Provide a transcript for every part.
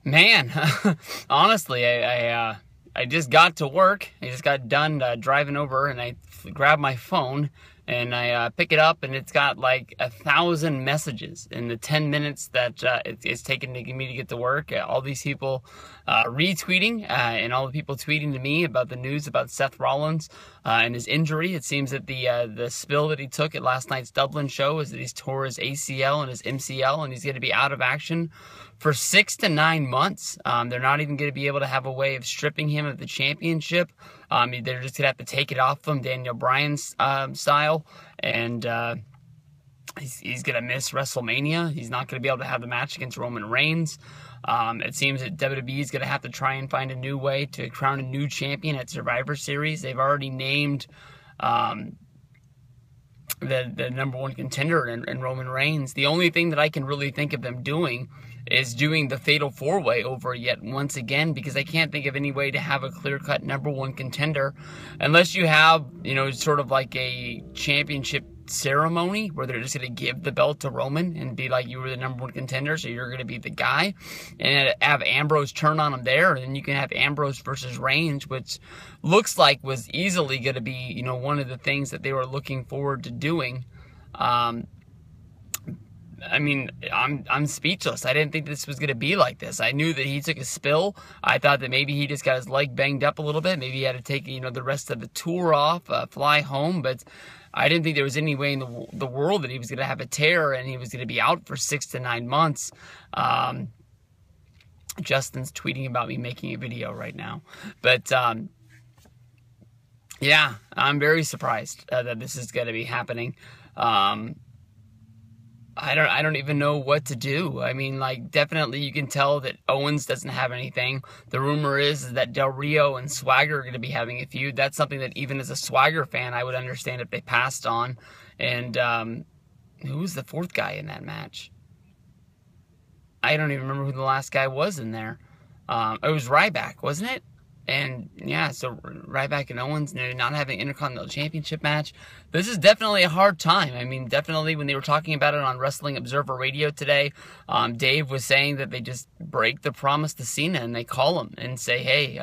Man, honestly, I just got to work. I just got done driving over, and I grabbed my phone and I pick it up, and it's got like 1,000 messages in the 10 minutes that it's taken me to get to work. All these people retweeting and all the people tweeting to me about the news about Seth Rollins and his injury. It seems that the spill that he took at last night's Dublin show is that he's tore his ACL and his MCL, and he's going to be out of action for 6 to 9 months. They're not even going to be able to have a way of stripping him of the championship. They're just going to have to take it off him, Daniel Bryan's style. And he's going to miss WrestleMania. He's not going to be able to have the match against Roman Reigns. It seems that WWE is going to have to try and find a new way to crown a new champion at Survivor Series. They've already named the number one contender in Roman Reigns. The only thing that I can really think of them doing is doing the Fatal 4-Way over yet once again, because I can't think of any way to have a clear-cut number one contender unless you have, sort of like a championship ceremony where they're just going to give the belt to Roman and be like, you were the number one contender, so you're going to be the guy, and have Ambrose turn on him there, and then you can have Ambrose versus Reigns, which looks like was easily going to be, one of the things that they were looking forward to doing. I'm speechless. I didn't think this was going to be like this. I knew that he took a spill. I thought that maybe he just got his leg banged up a little bit. Maybe he had to take, the rest of the tour off, fly home. But I didn't think there was any way in the world that he was going to have a tear and he was going to be out for 6 to 9 months. Justin's tweeting about me making a video right now. But, yeah, I'm very surprised that this is going to be happening. I don't even know what to do. I mean, definitely you can tell that Owens doesn't have anything. The rumor is that Del Rio and Swagger are going to be having a feud. That's something that even as a Swagger fan, I would understand if they passed on. And who was the fourth guy in that match? I don't even remember who the last guy was in there. It was Ryback, wasn't it? And, yeah, so Ryback and Owens not having an Intercontinental Championship match. This is definitely a hard time. I mean, definitely when they were talking about it on Wrestling Observer Radio today, Dave was saying that they just break the promise to Cena and they call him and say, hey,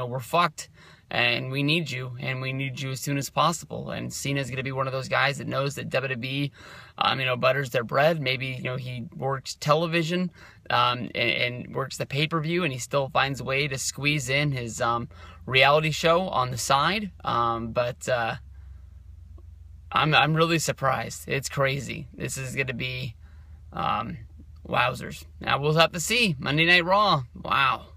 we're fucked and we need you as soon as possible. And Cena's going to be one of those guys that knows that WWE, butters their bread. Maybe, he works television and works the pay-per-view, and he still finds a way to squeeze in his reality show on the side. But I'm really surprised. It's crazy. This is going to be wowzers. Now we'll have to see. Monday Night Raw. Wow.